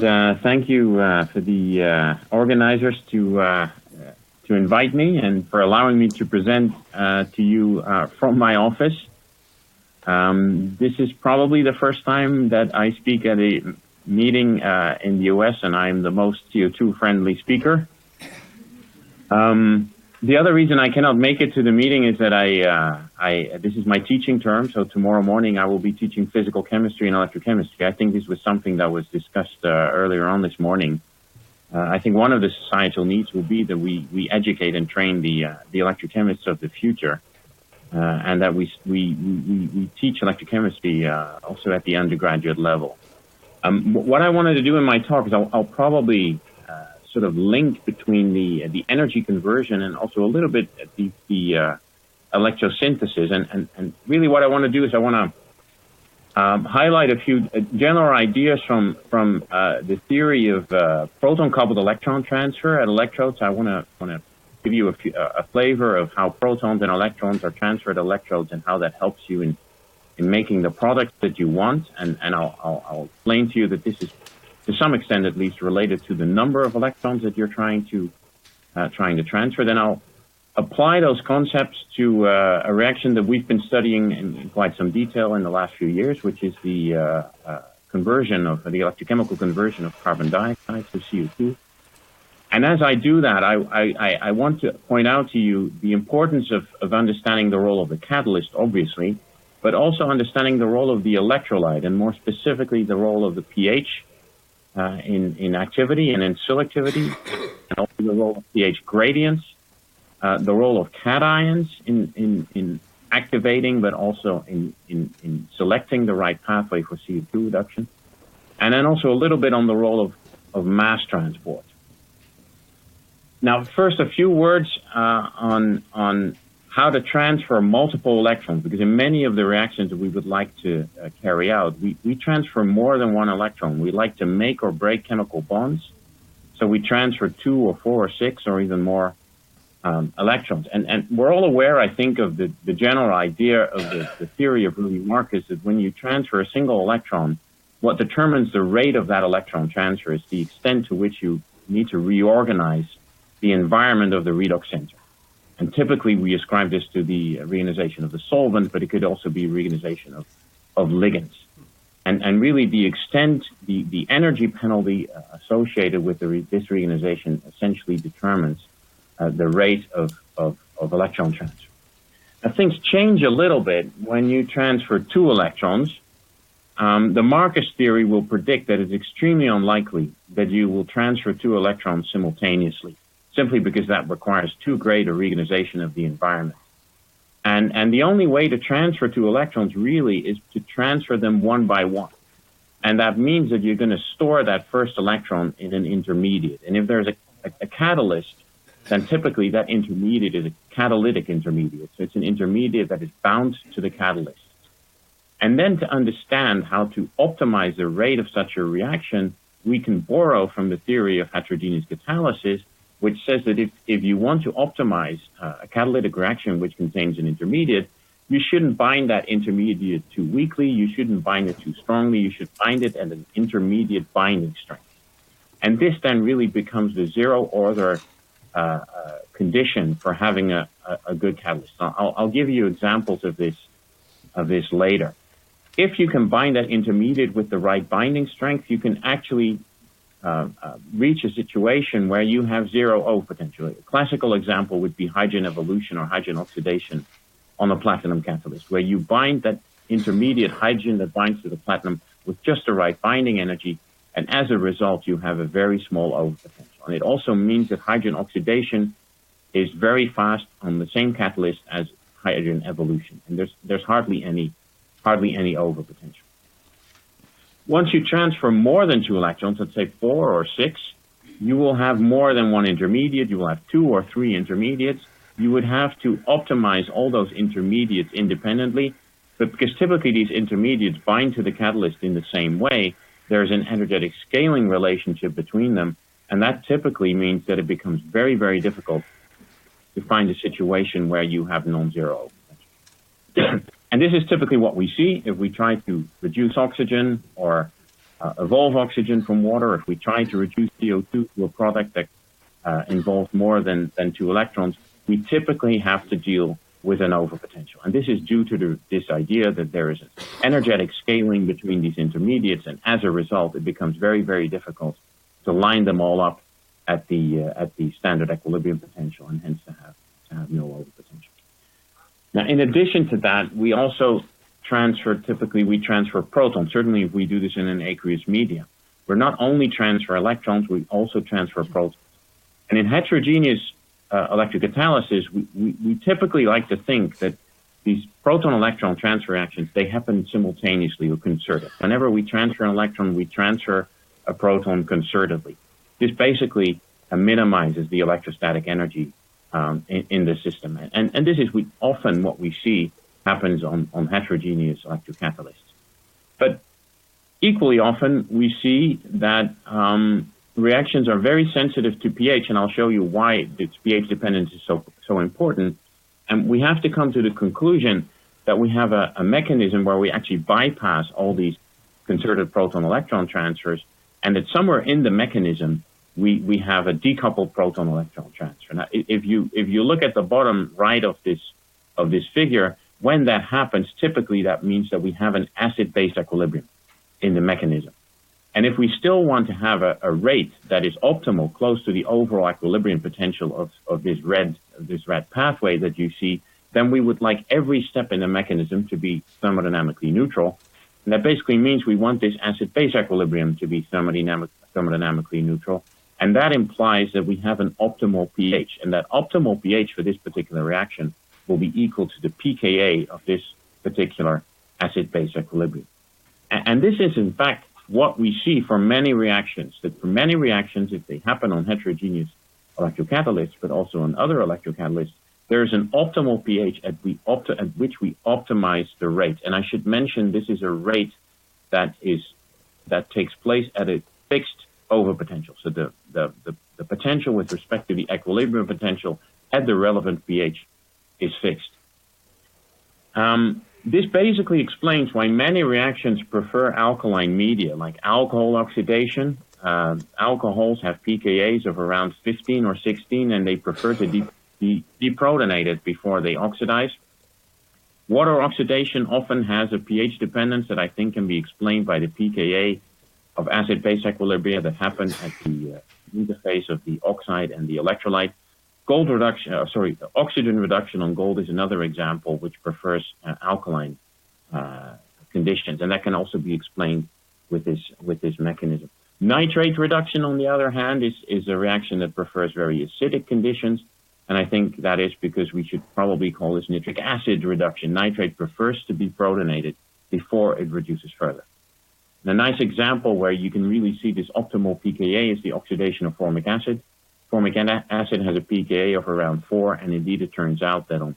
Thank you for the organizers to invite me and for allowing me to present to you from my office. This is probably the first time that I speak at a meeting in the US, and I'm the most CO2 friendly speaker. The other reason I cannot make it to the meeting is that this is my teaching term, so tomorrow morning I will be teaching physical chemistry and electrochemistry. I think this was something that was discussed earlier on this morning. I think one of the societal needs will be that we educate and train the electrochemists of the future, and that we teach electrochemistry also at the undergraduate level. What I wanted to do in my talk is I'll probably sort of link between the energy conversion and also a little bit the electrosynthesis. And really what I want to do is I want to highlight a few general ideas from the theory of proton-coupled electron transfer at electrodes. I want to give you a flavor of how protons and electrons are transferred to electrodes and how that helps you in making the product that you want. And I'll explain to you that this is, to some extent at least, related to the number of electrons that you're trying to transfer. Then I'll apply those concepts to a reaction that we've been studying in quite some detail in the last few years, which is the conversion of the electrochemical conversion of carbon dioxide to CO2. And as I do that, I want to point out to you the importance of understanding the role of the catalyst, obviously, but also understanding the role of the electrolyte, and more specifically the role of the pH in activity and in selectivity, and also the role of pH gradients, the role of cations in activating, but also in selecting the right pathway for CO2 reduction, and then also a little bit on the role of mass transport. Now, first, a few words on how to transfer multiple electrons, because in many of the reactions that we would like to carry out, we transfer more than one electron. We like to make or break chemical bonds, so we transfer 2 or 4 or 6 or even more electrons. And we're all aware, I think, of the general idea of the theory of Marc, is that when you transfer a single electron, what determines the rate of that electron transfer is the extent to which you need to reorganize the environment of the redox center. And typically we ascribe this to the reionization of the solvent, but it could also be reionization of ligands. And really the extent, the energy penalty associated with this reionization essentially determines the rate of electron transfer. Now, things change a little bit when you transfer 2 electrons. The Marcus theory will predict that it's extremely unlikely that you will transfer 2 electrons simultaneously, simply because that requires too great a reionization of the environment. And the only way to transfer 2 electrons really is to transfer them one by one. And that means that you're going to store that first electron in an intermediate. And if there's a catalyst, then typically that intermediate is a catalytic intermediate. So it's an intermediate that is bound to the catalyst. And then to understand how to optimize the rate of such a reaction, we can borrow from the theory of heterogeneous catalysis, which says that if you want to optimize a catalytic reaction which contains an intermediate, you shouldn't bind that intermediate too weakly, you shouldn't bind it too strongly, you should bind it at an intermediate binding strength. And this then really becomes the zero-order condition for having a good catalyst. I'll give you examples of this later. If you combine that intermediate with the right binding strength, you can actually reach a situation where you have zero O potential. A classical example would be hydrogen evolution or hydrogen oxidation on a platinum catalyst, where you bind that intermediate hydrogen that binds to the platinum with just the right binding energy, and as a result, you have a very small O potential. And it also means that hydrogen oxidation is very fast on the same catalyst as hydrogen evolution, and there's hardly any over potential. Once you transfer more than 2 electrons, let's say 4 or 6, you will have more than one intermediate. You will have 2 or 3 intermediates. You would have to optimize all those intermediates independently, but because typically these intermediates bind to the catalyst in the same way, there's an energetic scaling relationship between them, and that typically means that it becomes very, very difficult to find a situation where you have non-zero potential. And this is typically what we see if we try to reduce oxygen or evolve oxygen from water, if we try to reduce CO2 to a product that involves more than 2 electrons, we typically have to deal with an overpotential. And this is due to this idea that there is an energetic scaling between these intermediates, and as a result, it becomes very, very difficult to line them all up at the standard equilibrium potential, and hence to have no overpotential. Now, in addition to that, we also typically we transfer protons. Certainly if we do this in an aqueous media, we're not only transfer electrons, we also transfer protons. And in heterogeneous electrocatalysis, we typically like to think that these proton-electron transfer reactions, they happen simultaneously or concerted. Whenever we transfer an electron, we transfer a proton concertedly. This basically minimizes the electrostatic energy in the system. And this is often what we see happens on heterogeneous electrocatalysts. But equally often, we see that reactions are very sensitive to pH, and I'll show you why this pH dependence is so important. And we have to come to the conclusion that we have a mechanism where we actually bypass all these concerted proton-electron transfers, and that somewhere in the mechanism, we have a decoupled proton-electron transfer. Now, if you look at the bottom right of this figure, when that happens, typically that means that we have an acid-base equilibrium in the mechanism. And if we still want to have a rate that is optimal, close to the overall equilibrium potential of this red pathway that you see, then we would like every step in the mechanism to be thermodynamically neutral. And that basically means we want this acid-base equilibrium to be thermodynamically neutral. And that implies that we have an optimal pH. And that optimal pH for this particular reaction will be equal to the pKa of this particular acid-base equilibrium. And this is, in fact, what we see for many reactions, that for many reactions, if they happen on heterogeneous electrocatalysts, but also on other electrocatalysts, there is an optimal pH at which we optimize the rate. And I should mention this is a rate that takes place at a fixed overpotential. So the potential with respect to the equilibrium potential at the relevant pH is fixed. This basically explains why many reactions prefer alkaline media, like alcohol oxidation. Alcohols have pKa's of around 15 or 16, and they prefer to deprotonate it before they oxidize. Water oxidation often has a pH dependence that I think can be explained by the pKa of acid-base equilibria that happen at the interface of the oxide and the electrolyte. Oxygen reduction on gold is another example which prefers alkaline conditions, and that can also be explained with this mechanism. Nitrate reduction, on the other hand, is a reaction that prefers very acidic conditions, and I think that is because we should probably call this nitric acid reduction. Nitrate prefers to be protonated before it reduces further. And a nice example where you can really see this optimal pKa is the oxidation of formic acid. Formic acid has a pKa of around 4, and indeed it turns out that on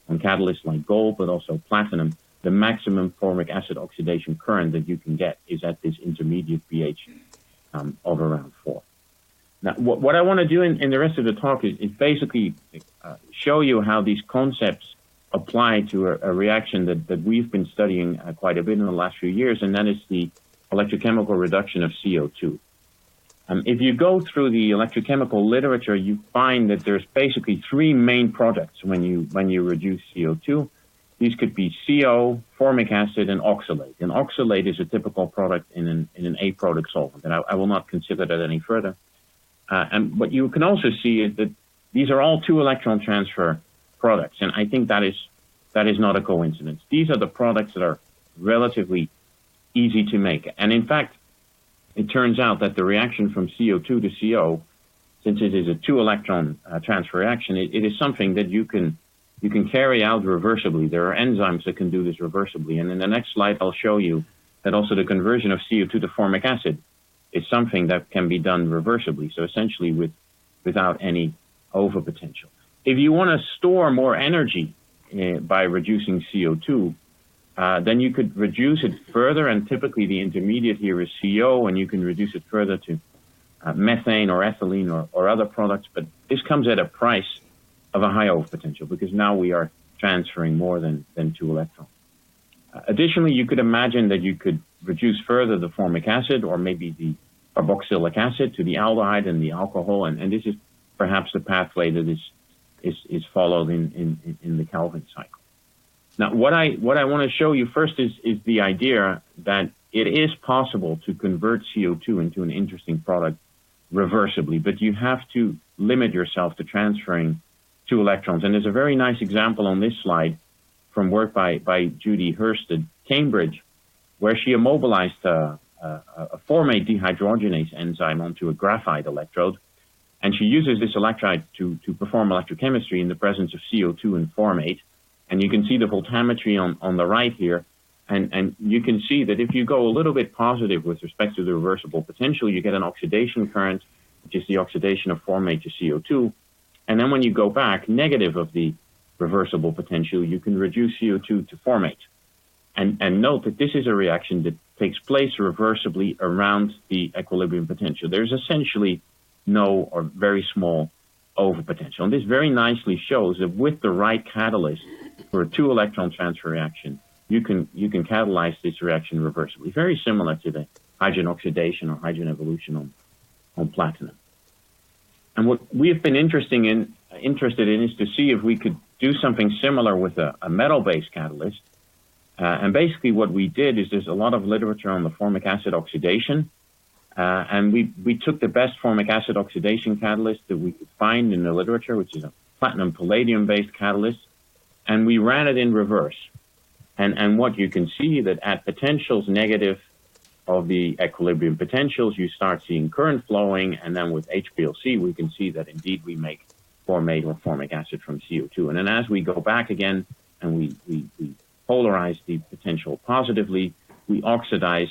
catalysts like gold, but also platinum, the maximum formic acid oxidation current that you can get is at this intermediate pH of around 4. Now, what I want to do in the rest of the talk is basically show you how these concepts apply to a reaction that we've been studying quite a bit in the last few years, and that is the electrochemical reduction of CO2. If you go through the electrochemical literature, you find that there's basically 3 main products when you reduce CO2. These could be CO, formic acid, and oxalate. And oxalate is a typical product in an A-product solvent, and I will not consider that any further. And what you can also see is that these are all 2-electron transfer products, and I think that is not a coincidence. These are the products that are relatively easy to make. And in fact, it turns out that the reaction from CO2 to CO, since it is a 2-electron transfer reaction, it is something that you can carry out reversibly. There are enzymes that can do this reversibly. And in the next slide, I'll show you that also the conversion of CO2 to formic acid is something that can be done reversibly. So essentially without any overpotential. If you want to store more energy by reducing CO2, then you could reduce it further, and typically the intermediate here is CO, and you can reduce it further to methane or ethylene or other products, but this comes at a price of a high overpotential because now we are transferring more than 2 electrons. Additionally, you could imagine that you could reduce further the formic acid or maybe the carboxylic acid to the aldehyde and the alcohol, and this is perhaps the pathway that is followed in the Kelvin cycle. Now, what I want to show you first is the idea that it is possible to convert CO2 into an interesting product reversibly, but you have to limit yourself to transferring 2 electrons. And there's a very nice example on this slide from work by Judy Hurst at Cambridge, where she immobilized a formate dehydrogenase enzyme onto a graphite electrode. And she uses this electrolyte to perform electrochemistry in the presence of CO2 and formate. And you can see the voltammetry on the right here. And you can see that if you go a little bit positive with respect to the reversible potential, you get an oxidation current, which is the oxidation of formate to CO2. And then when you go back negative of the reversible potential, you can reduce CO2 to formate. And note that this is a reaction that takes place reversibly around the equilibrium potential. There's essentially no or very small overpotential. And this very nicely shows that with the right catalyst for a 2-electron transfer reaction, you can catalyze this reaction reversibly, very similar to the hydrogen oxidation or hydrogen evolution on platinum. And what we have been interested in is to see if we could do something similar with a metal-based catalyst. And basically what we did is there's a lot of literature on the formic acid oxidation. And we took the best formic acid oxidation catalyst that we could find in the literature, which is a platinum palladium-based catalyst, and we ran it in reverse. And what you can see that at potentials negative of the equilibrium potentials, you start seeing current flowing, and then with HPLC, we can see that indeed we make formate or formic acid from CO2. And then as we go back again and we polarize the potential positively, we oxidize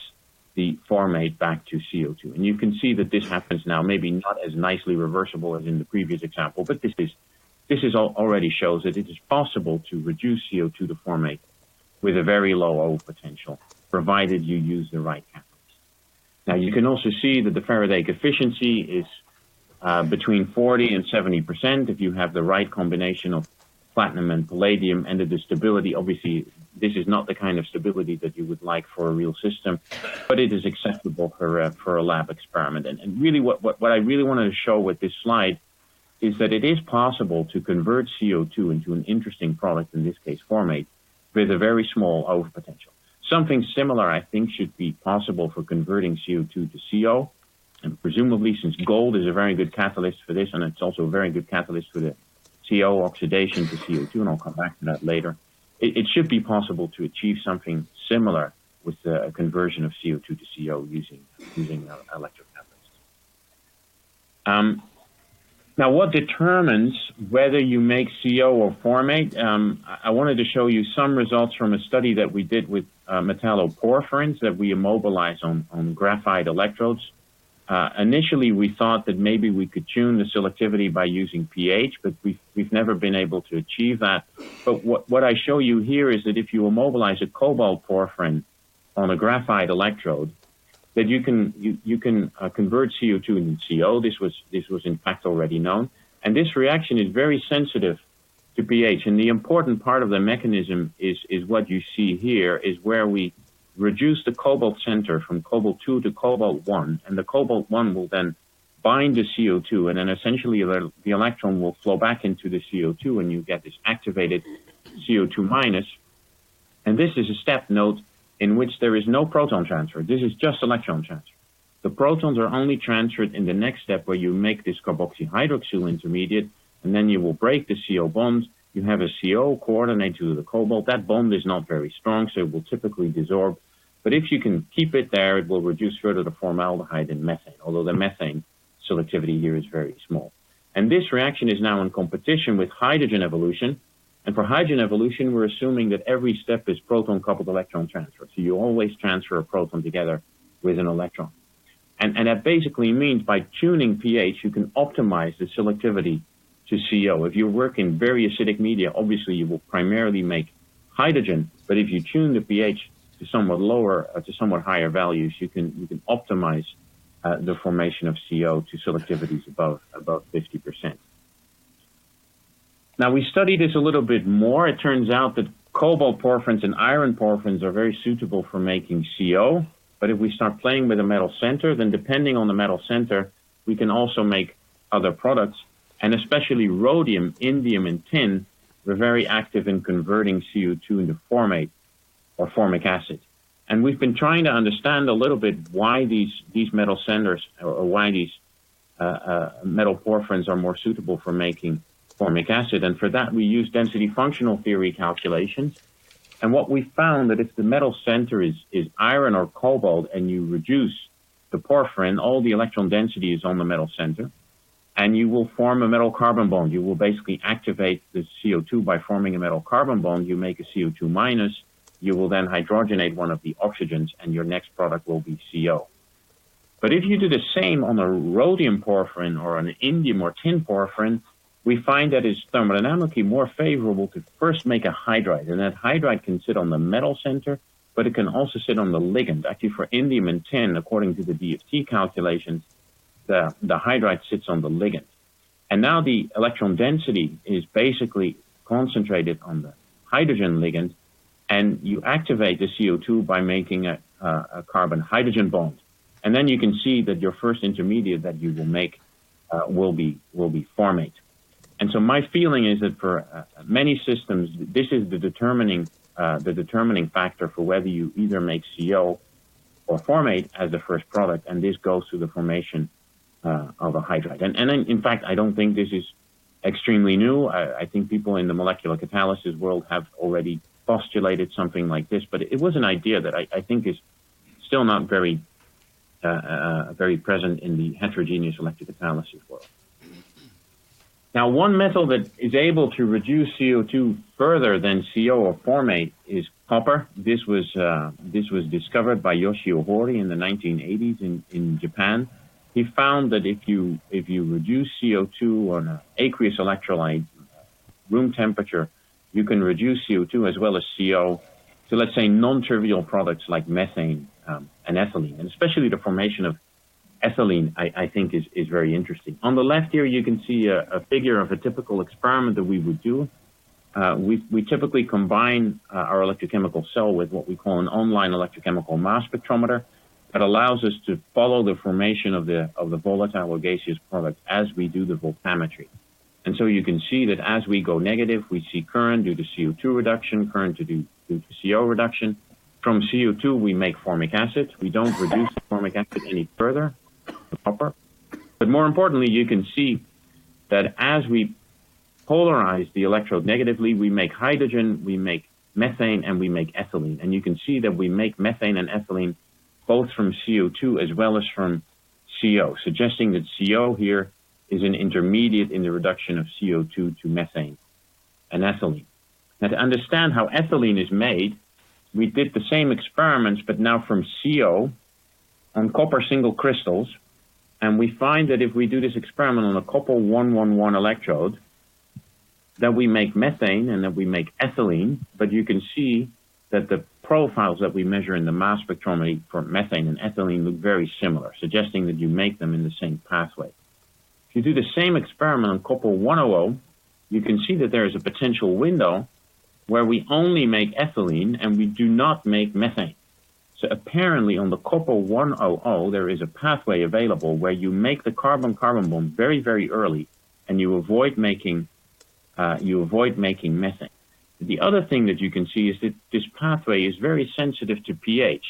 the formate back to CO2. And you can see that this happens now, maybe not as nicely reversible as in the previous example, but this already shows that it is possible to reduce CO2 to formate with a very low overpotential, provided you use the right catalyst. Now, you can also see that the Faraday efficiency is between 40 and 70% if you have the right combination of platinum and palladium, and the stability, obviously, this is not the kind of stability that you would like for a real system, but it is acceptable for a lab experiment. And really what I really wanted to show with this slide is that it is possible to convert CO2 into an interesting product, in this case formate, with a very small overpotential. Something similar, I think, should be possible for converting CO2 to CO, and presumably since gold is a very good catalyst for this, and it's also a very good catalyst for the CO oxidation to CO2, and I'll come back to that later, it should be possible to achieve something similar with a conversion of CO2 to CO using electrocatalysts. Now, what determines whether you make CO or formate? I wanted to show you some results from a study that we did with metalloporphyrins that we immobilize on graphite electrodes. Initially, we thought that maybe we could tune the selectivity by using pH, but we've never been able to achieve that. But what I show you here is that if you immobilize a cobalt porphyrin on a graphite electrode, that you can convert CO2 into CO. This was in fact already known, and this reaction is very sensitive to pH. And the important part of the mechanism is what you see here, is where we reduce the cobalt center from cobalt 2 to cobalt 1, and the cobalt 1 will then bind to CO2, and then essentially the electron will flow back into the CO2, and you get this activated CO2 minus. And this is a step, note, in which there is no proton transfer. This is just electron transfer. The protons are only transferred in the next step where you make this carboxyhydroxyl intermediate, and then you will break the CO bond. You have a CO coordinate to the cobalt. That bond is not very strong, so it will typically desorb. But if you can keep it there, it will reduce further to formaldehyde and methane, although the methane selectivity here is very small. And this reaction is now in competition with hydrogen evolution. And for hydrogen evolution, we're assuming that every step is proton-coupled electron transfer. So you always transfer a proton together with an electron. And that basically means by tuning pH, you can optimize the selectivity to CO. If you work in very acidic media, obviously you will primarily make hydrogen, but if you tune the pH to somewhat lower, to somewhat higher values, you can optimize the formation of CO to selectivities above 50%. Now, we studied this a little bit more. It turns out that cobalt porphyrins and iron porphyrins are very suitable for making CO. But if we start playing with a metal center, then depending on the metal center, we can also make other products. And especially rhodium, indium, and tin were very active in converting CO2 into formate or formic acid. And we've been trying to understand a little bit why these metal centers or why these metal porphyrins are more suitable for making formic acid. And for that, we use density functional theory calculations. And what we found that if the metal center is iron or cobalt and you reduce the porphyrin, all the electron density is on the metal center, and you will form a metal carbon bond. You will basically activate the CO2 by forming a metal carbon bond. You make a CO2 minus. You will then hydrogenate one of the oxygens, and your next product will be CO. But if you do the same on a rhodium porphyrin or an indium or tin porphyrin, we find that it's thermodynamically more favorable to first make a hydride. And that hydride can sit on the metal center, but it can also sit on the ligand. Actually, for indium and tin, according to the DFT calculations, the hydride sits on the ligand. And now the electron density is basically concentrated on the hydrogen ligand, and you activate the CO2 by making a carbon-hydrogen bond. And then you can see that your first intermediate that you will make will be formate. And so my feeling is that for many systems, this is the determining factor for whether you either make CO or formate as the first product, and this goes to the formation of a hydride. And in fact, I don't think this is extremely new. I think people in the molecular catalysis world have already postulated something like this, but it was an idea that I think is still not very present in the heterogeneous electrocatalysis world. Now, one metal that is able to reduce CO2 further than CO or formate is copper. This was discovered by Yoshio Hori in the 1980s in Japan. He found that if you reduce CO2 on an aqueous electrolyte, room temperature, you can reduce CO2 as well as CO to, let's say, non-trivial products like methane and ethylene, and especially the formation of ethylene, I think is very interesting. On the left here, you can see a figure of a typical experiment that we would do. We typically combine our electrochemical cell with what we call an online electrochemical mass spectrometer that allows us to follow the formation of the volatile or gaseous product as we do the voltammetry. And so you can see that as we go negative, we see current due to CO2 reduction, current due to CO reduction. From CO2, we make formic acid. We don't reduce the formic acid any further, the copper. But more importantly, you can see that as we polarize the electrode negatively, we make hydrogen, we make methane, and we make ethylene. And you can see that we make methane and ethylene both from CO2 as well as from CO, suggesting that CO here is an intermediate in the reduction of CO2 to methane and ethylene. Now, to understand how ethylene is made, we did the same experiments, but now from CO on copper single crystals. And we find that if we do this experiment on a copper 111 electrode, that we make methane and that we make ethylene, but you can see that the profiles that we measure in the mass spectrometry for methane and ethylene look very similar, suggesting that you make them in the same pathway. If you do the same experiment on copper 100, you can see that there is a potential window where we only make ethylene and we do not make methane. So apparently on the copper 100, there is a pathway available where you make the carbon-carbon bond very, very early, and you avoid making methane. The other thing that you can see is that this pathway is very sensitive to pH.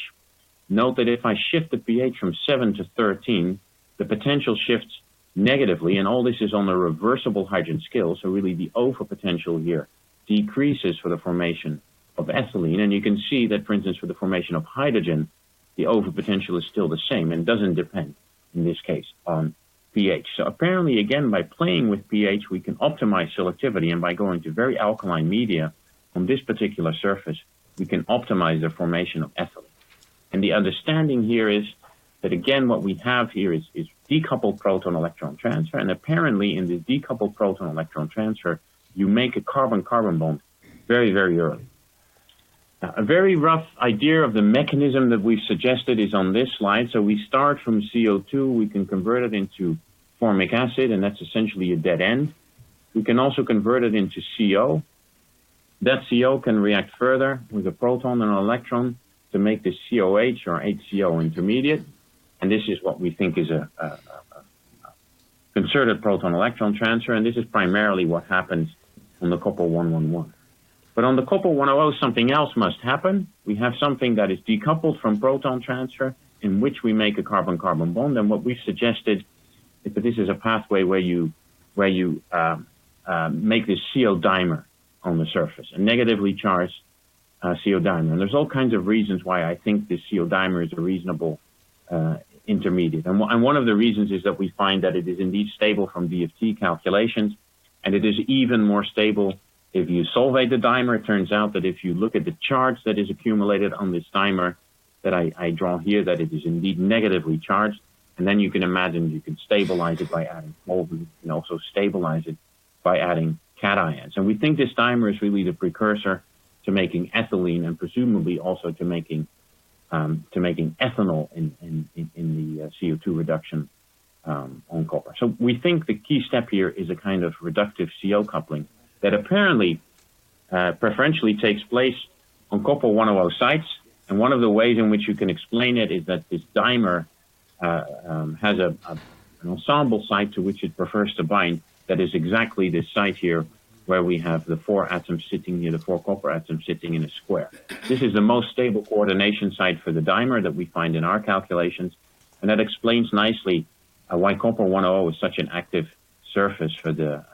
Note that if I shift the pH from 7 to 13, the potential shifts negatively, and all this is on a reversible hydrogen scale, so really the over potential here decreases for the formation of ethylene. And you can see that, for instance, for the formation of hydrogen, the over potential is still the same and doesn't depend, in this case, on pH. So apparently, again, by playing with pH, we can optimize selectivity, and by going to very alkaline media on this particular surface, we can optimize the formation of ethylene. And the understanding here is that, again, what we have here is decoupled proton-electron transfer, and apparently in this decoupled proton-electron transfer, you make a carbon-carbon bond very, very early. Now, a very rough idea of the mechanism that we've suggested is on this slide. So we start from CO2, we can convert it into formic acid, and that's essentially a dead end. We can also convert it into CO. That CO can react further with a proton and an electron, to make this COH or HCO intermediate. And this is what we think is a concerted proton-electron transfer, and this is primarily what happens on the copper 111. But on the copper 100, something else must happen. We have something that is decoupled from proton transfer, in which we make a carbon-carbon bond, and what we've suggested is that this is a pathway where you make this CO dimer on the surface, a negatively charged CO dimer. And there's all kinds of reasons why I think this CO dimer is a reasonable intermediate. And one of the reasons is that we find that it is indeed stable from DFT calculations, and it is even more stable if you solvate the dimer. It turns out that if you look at the charge that is accumulated on this dimer that I draw here, that it is indeed negatively charged. And then you can imagine you can stabilize it by adding solvent. You can also stabilize it by adding cations. And we think this dimer is really the precursor to making ethylene, and presumably also to making ethanol in the CO2 reduction on copper. So we think the key step here is a kind of reductive CO coupling that apparently preferentially takes place on copper 100 sites. And one of the ways in which you can explain it is that this dimer has an ensemble site to which it prefers to bind that is exactly this site here, where we have the 4 atoms sitting here, the 4 copper atoms sitting in a square. This is the most stable coordination site for the dimer that we find in our calculations, and that explains nicely why copper 100 is such an active surface for the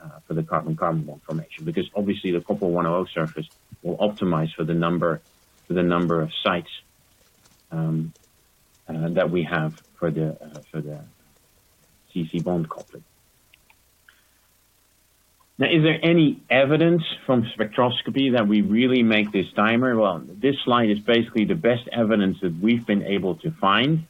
carbon-carbon bond formation, because obviously the copper 100 surface will optimize for the number of sites that we have for the CC bond coupling. Now, is there any evidence from spectroscopy that we really make this dimer? Well, this slide is basically the best evidence that we've been able to find.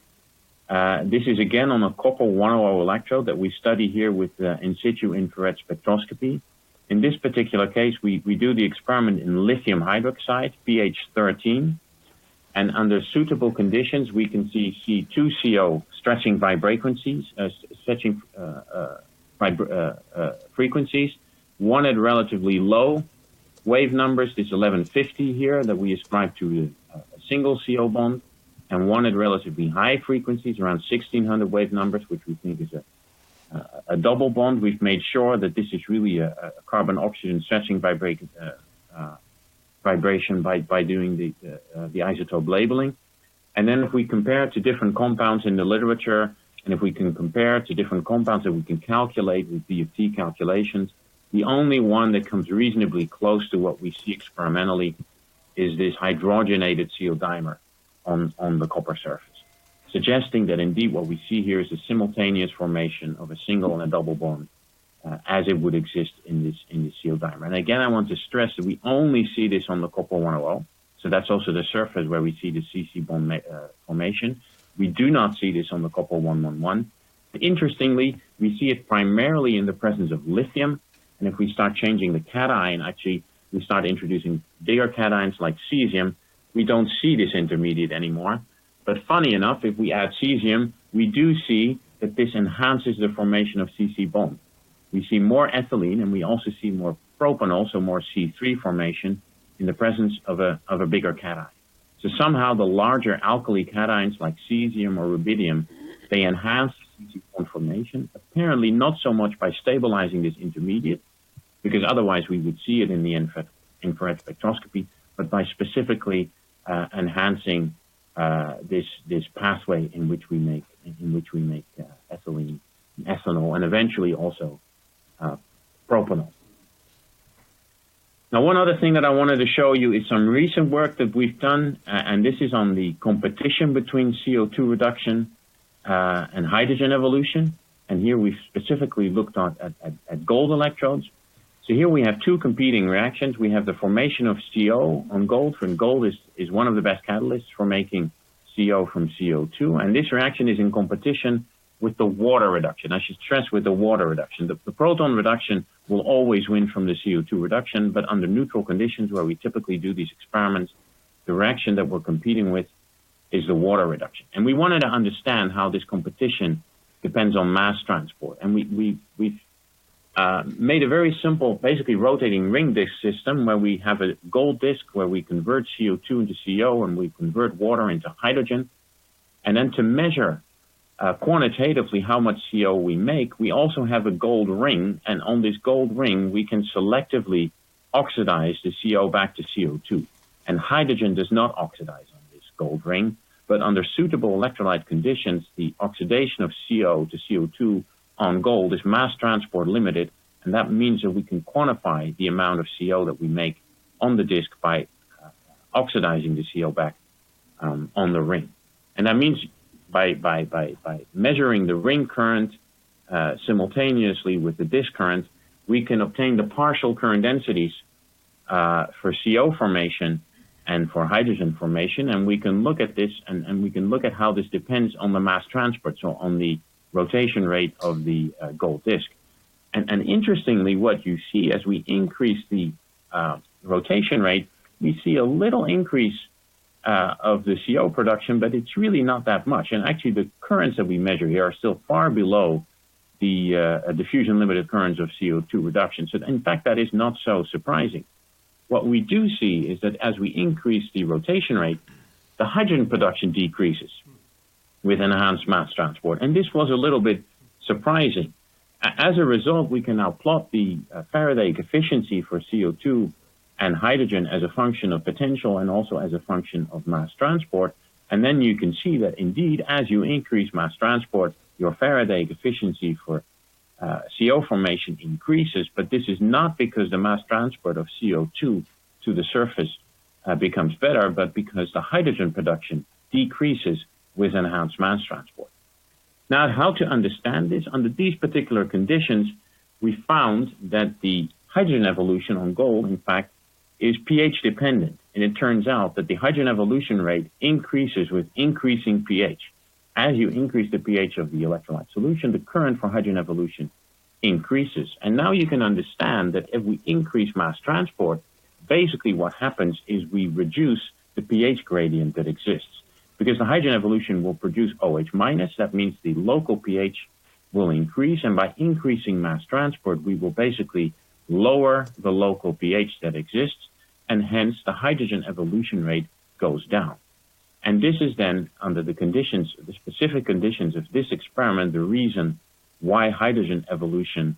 This is again on a copper 100 electrode that we study here with in situ infrared spectroscopy. In this particular case, we do the experiment in lithium hydroxide, pH 13. And under suitable conditions, we can see C2CO stretching frequencies, one at relatively low wave numbers, this 1150 here that we ascribe to a single CO bond, and one at relatively high frequencies, around 1600 wave numbers, which we think is a double bond. We've made sure that this is really a carbon-oxygen stretching vibration by doing the isotope labeling. And then if we compare to different compounds in the literature, and if we can compare to different compounds that we can calculate with DFT calculations, the only one that comes reasonably close to what we see experimentally is this hydrogenated CO dimer on the copper surface, suggesting that indeed what we see here is a simultaneous formation of a single and a double bond as it would exist in this CO dimer. And again, I want to stress that we only see this on the copper 100, so that's also the surface where we see the CC bond formation. We do not see this on the copper 111. Interestingly, we see it primarily in the presence of lithium, and if we start changing the cation, actually we start introducing bigger cations like cesium, we don't see this intermediate anymore. But funny enough, if we add cesium, we do see that this enhances the formation of CC bond. We see more ethylene, and we also see more propanol, so more C3 formation in the presence of a bigger cation. So somehow the larger alkali cations like cesium or rubidium, they enhance CC bond formation, apparently not so much by stabilizing this intermediate, because otherwise we would see it in the infrared spectroscopy, but by specifically enhancing this pathway in which we make ethylene, ethanol, and eventually also propanol. Now, one other thing that I wanted to show you is some recent work that we've done, and this is on the competition between CO2 reduction and hydrogen evolution. And here we've specifically looked at gold electrodes. So here we have two competing reactions. We have the formation of CO on gold, and gold is one of the best catalysts for making CO from CO2. And this reaction is in competition with the water reduction. I should stress with the water reduction. The proton reduction will always win from the CO2 reduction, but under neutral conditions where we typically do these experiments, the reaction that we're competing with is the water reduction. And we wanted to understand how this competition depends on mass transport. And we've made a very simple, basically rotating ring disk system where we have a gold disk where we convert CO2 into CO and we convert water into hydrogen. And then to measure quantitatively how much CO we make, we also have a gold ring. And on this gold ring, we can selectively oxidize the CO back to CO2. And hydrogen does not oxidize on this gold ring, but under suitable electrolyte conditions, the oxidation of CO to CO2 on gold is mass transport limited, and that means that we can quantify the amount of CO that we make on the disk by oxidizing the CO back on the ring. And that means by measuring the ring current simultaneously with the disk current, we can obtain the partial current densities for CO formation and for hydrogen formation, and we can look at this and we can look at how this depends on the mass transport, so on the rotation rate of the gold disk. And interestingly, what you see as we increase the rotation rate, we see a little increase of the CO production, but it's really not that much. And actually, the currents that we measure here are still far below the diffusion limited currents of CO2 reduction. So in fact, that is not so surprising. What we do see is that as we increase the rotation rate, the hydrogen production decreases with enhanced mass transport. And this was a little bit surprising. As a result, we can now plot the Faradaic efficiency for CO2 and hydrogen as a function of potential and also as a function of mass transport. And then you can see that indeed, as you increase mass transport, your Faradaic efficiency for CO formation increases, but this is not because the mass transport of CO2 to the surface becomes better, but because the hydrogen production decreases with enhanced mass transport. Now, how to understand this? Under these particular conditions, we found that the hydrogen evolution on gold, in fact, is pH dependent. And it turns out that the hydrogen evolution rate increases with increasing pH. As you increase the pH of the electrolyte solution, the current for hydrogen evolution increases. And now you can understand that if we increase mass transport, basically what happens is we reduce the pH gradient that exists. Because the hydrogen evolution will produce OH minus, that means the local pH will increase, and by increasing mass transport, we will basically lower the local pH that exists, and hence the hydrogen evolution rate goes down. And this is then, under the conditions, the specific conditions of this experiment, the reason why hydrogen evolution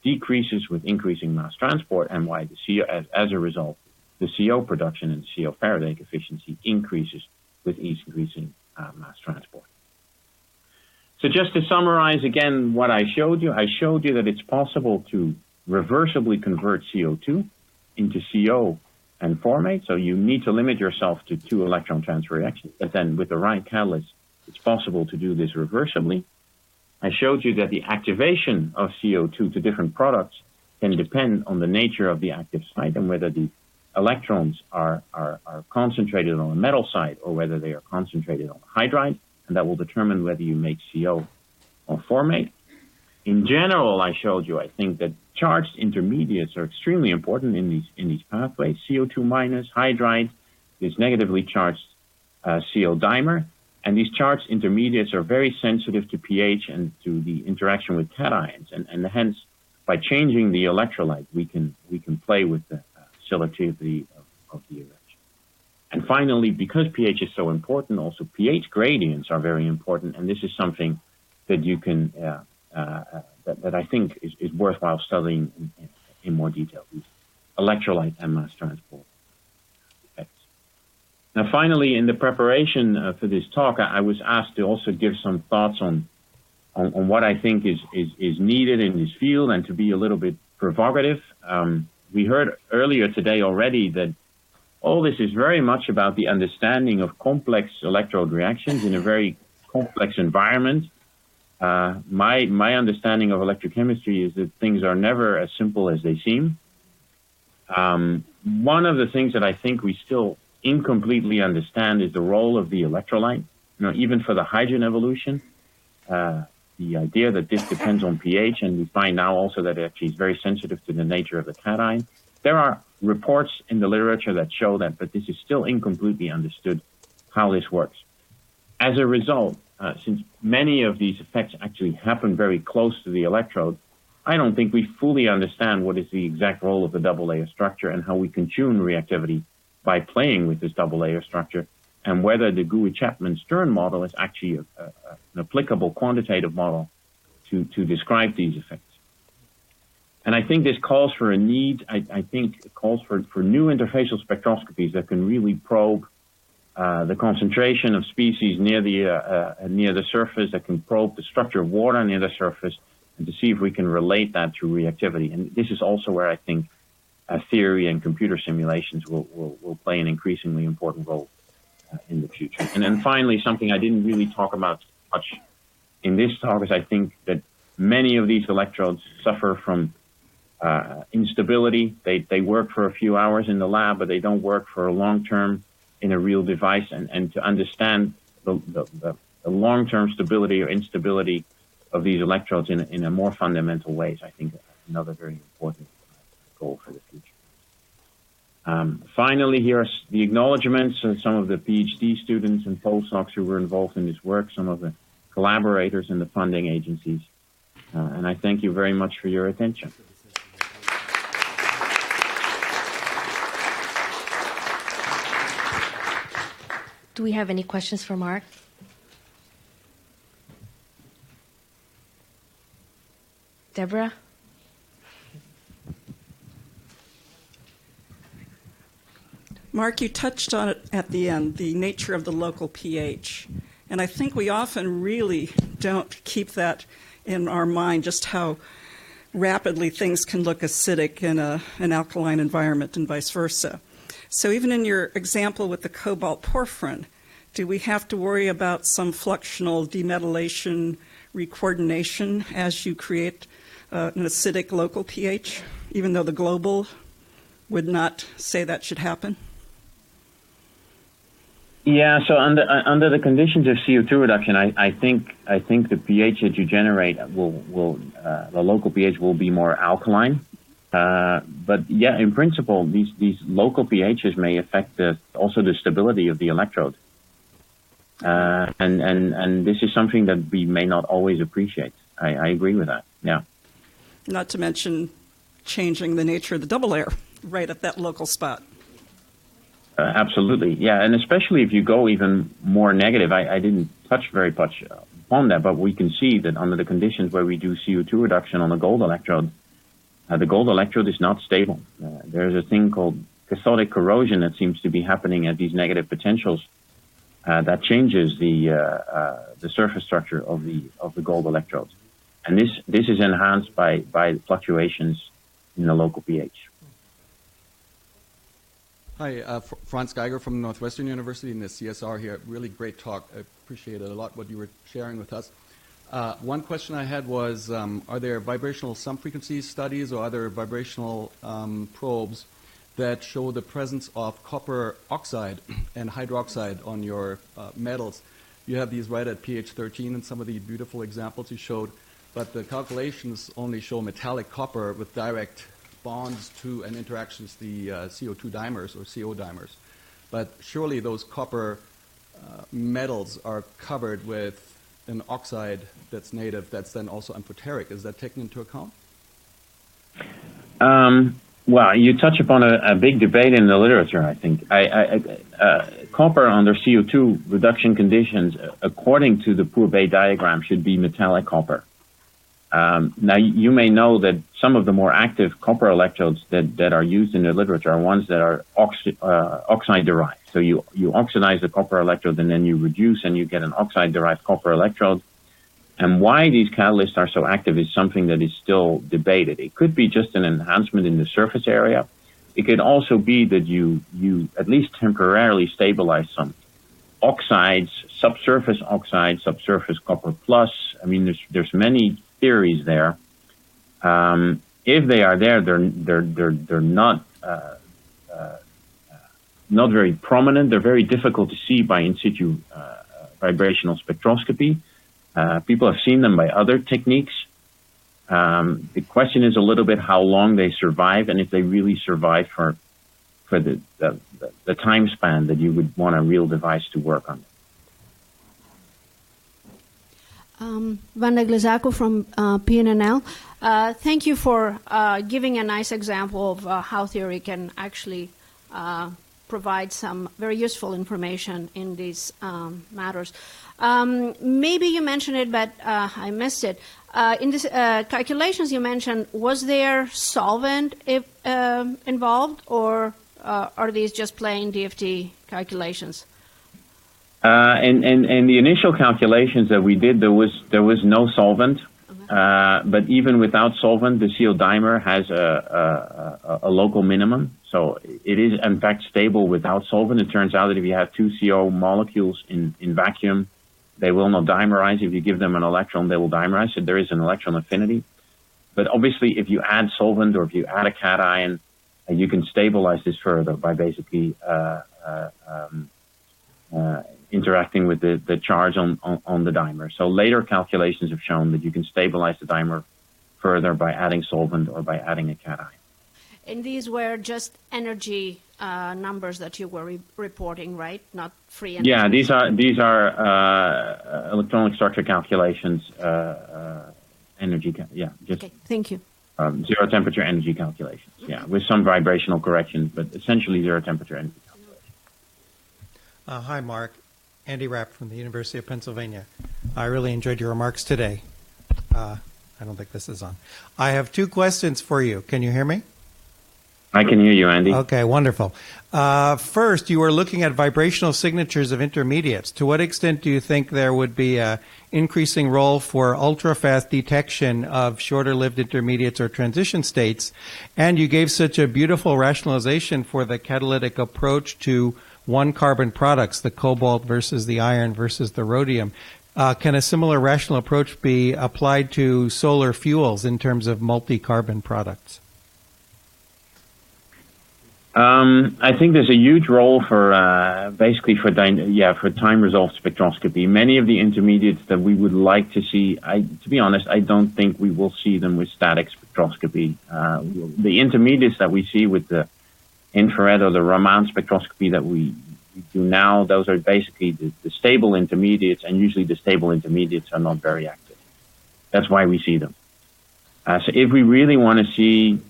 decreases with increasing mass transport, and why the CO, as a result, the CO production and CO Faradaic efficiency increases with each increasing mass transport. So just to summarize again what I showed you that it's possible to reversibly convert CO2 into CO and formate. So you need to limit yourself to 2 electron transfer reactions, but then with the right catalyst, it's possible to do this reversibly. I showed you that the activation of CO2 to different products can depend on the nature of the active site and whether the electrons are concentrated on the metal side or whether they are concentrated on the hydride, and that will determine whether you make CO or formate. In general, I showed you, I think, that charged intermediates are extremely important in these pathways. CO2 minus, hydride, this negatively charged CO dimer, and these charged intermediates are very sensitive to pH and to the interaction with cations, and hence, by changing the electrolyte, we can play with the selectivity of the reaction. And finally, because pH is so important, also pH gradients are very important, and this is something that you can that I think is worthwhile studying in more detail, these electrolyte and mass transport effects. Now, finally, in the preparation for this talk, I was asked to also give some thoughts on what I think is needed in this field and to be a little bit provocative. We heard earlier today already that all this is very much about the understanding of complex electrode reactions in a very complex environment. My understanding of electrochemistry is that things are never as simple as they seem. One of the things that I think we still incompletely understand is the role of the electrolyte. Even for the hydrogen evolution, the idea that this depends on pH, and we find now also that it actually is very sensitive to the nature of the cation. There are reports in the literature that show that, but this is still incompletely understood how this works. As a result, since many of these effects actually happen very close to the electrode, I don't think we fully understand what is the exact role of the double layer structure and how we can tune reactivity by playing with this double layer structure, and whether the Gouy-Chapman-Stern model is actually an applicable quantitative model to describe these effects. And I think this calls for a need, I think it calls for new interfacial spectroscopies that can really probe the concentration of species near the surface, that can probe the structure of water near the surface, and to see if we can relate that to reactivity. And this is also where I think theory and computer simulations will play an increasingly important role in the future. And then finally, something I didn't really talk about much in this talk is I think that many of these electrodes suffer from instability. They work for a few hours in the lab, but they don't work for a long term in a real device. And to understand the long-term stability or instability of these electrodes in a more fundamental ways, I think another very important goal for the future. Finally, here are the acknowledgements of some of the PhD students and postdocs who were involved in this work, some of the collaborators and the funding agencies. And I thank you very much for your attention. Do we have any questions for Marc? Deborah? Marc, you touched on it at the end, the nature of the local pH. And I think we often really don't keep that in our mind, just how rapidly things can look acidic in an alkaline environment and vice versa. So even in your example with the cobalt porphyrin, do we have to worry about some fluxional demethylation recoordination as you create an acidic local pH, even though the global would not say that should happen? Yeah, so under the conditions of CO2 reduction, I think the pH that you generate will the local pH will be more alkaline. But yeah, in principle, these local pHs may affect also the stability of the electrode. And this is something that we may not always appreciate. I agree with that. Yeah. Not to mention changing the nature of the double layer right at that local spot. Absolutely, yeah, and especially if you go even more negative. I didn't touch very much on that, but we can see that under the conditions where we do CO2 reduction on the gold electrode, the gold electrode is not stable. There's a thing called cathodic corrosion that seems to be happening at these negative potentials that changes the surface structure of the gold electrodes, and this is enhanced by fluctuations in the local pH. Hi, Franz Geiger from Northwestern University in the CSR here. Really great talk. I appreciated a lot what you were sharing with us. One question I had was, are there vibrational sum frequency studies or other vibrational probes that show the presence of copper oxide and hydroxide on your metals? You have these right at pH 13 in some of the beautiful examples you showed, but the calculations only show metallic copper with direct bonds to and interactions the CO2 dimers or CO dimers. But surely those copper metals are covered with an oxide that's native that's then also amphoteric. Is that taken into account? Well, you touch upon a big debate in the literature, I think. Copper under CO2 reduction conditions, according to the Pourbet diagram, should be metallic copper. Now, you may know that some of the more active copper electrodes that are used in the literature are ones that are oxide-derived. So you oxidize the copper electrode and then you reduce and you get an oxide-derived copper electrode. And why these catalysts are so active is something that is still debated. It could be just an enhancement in the surface area. It could also be that you at least temporarily stabilize some oxides, subsurface copper plus. I mean, there's many theories there. If they are there, they're not very prominent. They're very difficult to see by in situ vibrational spectroscopy. People have seen them by other techniques. The question is a little bit how long they survive and if they really survive for the time span that you would want a real device to work on. Wanda Glazaco from PNNL. Thank you for giving a nice example of how theory can actually provide some very useful information in these matters. Maybe you mentioned it, but I missed it. In these calculations you mentioned, was there solvent involved, or are these just plain DFT calculations? In the initial calculations that we did, there was no solvent. But even without solvent, the CO dimer has a local minimum. So it is, in fact, stable without solvent. It turns out that if you have two CO molecules in vacuum, they will not dimerize. If you give them an electron, they will dimerize. So there is an electron affinity. But obviously, if you add solvent or if you add a cation, you can stabilize this further by basically interacting with the charge on the dimer. So later calculations have shown that you can stabilize the dimer further by adding solvent or by adding a cation. And these were just energy numbers that you were reporting, right? Not free energy. Yeah, these are electronic structure calculations. Energy. Just okay. Thank you. Zero temperature energy calculations. Yeah, with some vibrational corrections, but essentially zero temperature energy calculations. Hi, Mark. Andy Rapp from the University of Pennsylvania. I really enjoyed your remarks today. I don't think this is on. I have two questions for you. Can you hear me? I can hear you, Andy. Okay, wonderful. First, you were looking at vibrational signatures of intermediates. To what extent do you think there would be an increasing role for ultra-fast detection of shorter-lived intermediates or transition states? And you gave such a beautiful rationalization for the catalytic approach to one-carbon products, the cobalt versus the iron versus the rhodium. Can a similar rational approach be applied to solar fuels in terms of multi-carbon products? I think there's a huge role for basically for time-resolved spectroscopy. Many of the intermediates that we would like to see, to be honest, I don't think we will see them with static spectroscopy. The intermediates that we see with the infrared or the Raman spectroscopy that we do now, those are basically the stable intermediates, and usually the stable intermediates are not very active. That's why we see them. So if we really want to see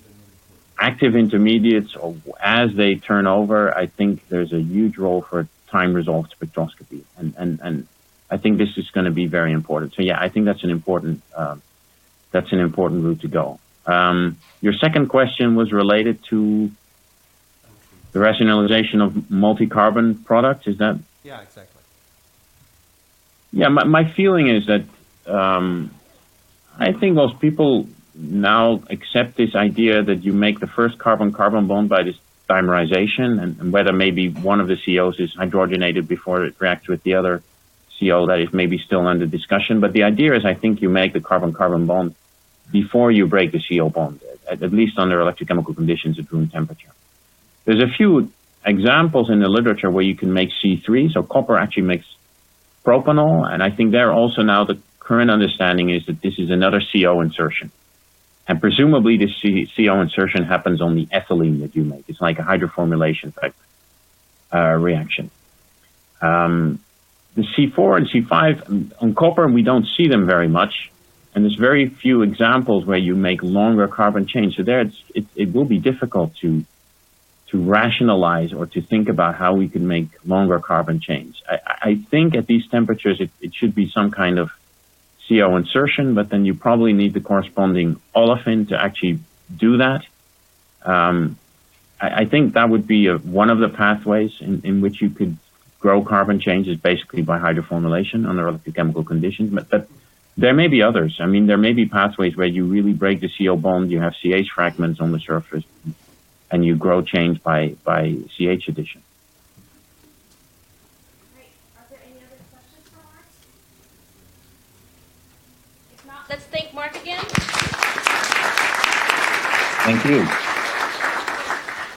active intermediates or as they turn over, I think there's a huge role for time-resolved spectroscopy, and I think this is going to be very important. So yeah, I think that's an important route to go. Your second question was related to the rationalization of multi-carbon products, is that? Yeah, exactly. Yeah, my feeling is that I think most people now accept this idea that you make the first carbon-carbon bond by this dimerization, and whether maybe one of the COs is hydrogenated before it reacts with the other CO, that is maybe still under discussion. But the idea is I think you make the carbon-carbon bond before you break the CO bond, at least under electrochemical conditions at room temperature. There's a few examples in the literature where you can make C3, so copper actually makes propanol, and I think there also now the current understanding is that this is another CO insertion. And presumably this CO insertion happens on the ethylene that you make. It's like a hydroformylation type reaction. The C4 and C5 on copper, we don't see them very much, and there's very few examples where you make longer carbon chains. So there it will be difficult to rationalize or to think about how we can make longer carbon chains. I think at these temperatures it should be some kind of CO insertion, but then you probably need the corresponding olefin to actually do that. I think that would be one of the pathways in which you could grow carbon chains, is basically by hydroformylation under electrochemical conditions. But there may be others. I mean, there may be pathways where you really break the CO bond, you have CH fragments on the surface, and you grow chains by CH addition. Great. Are there any other questions for Marc? If not, let's thank Marc again. Thank you.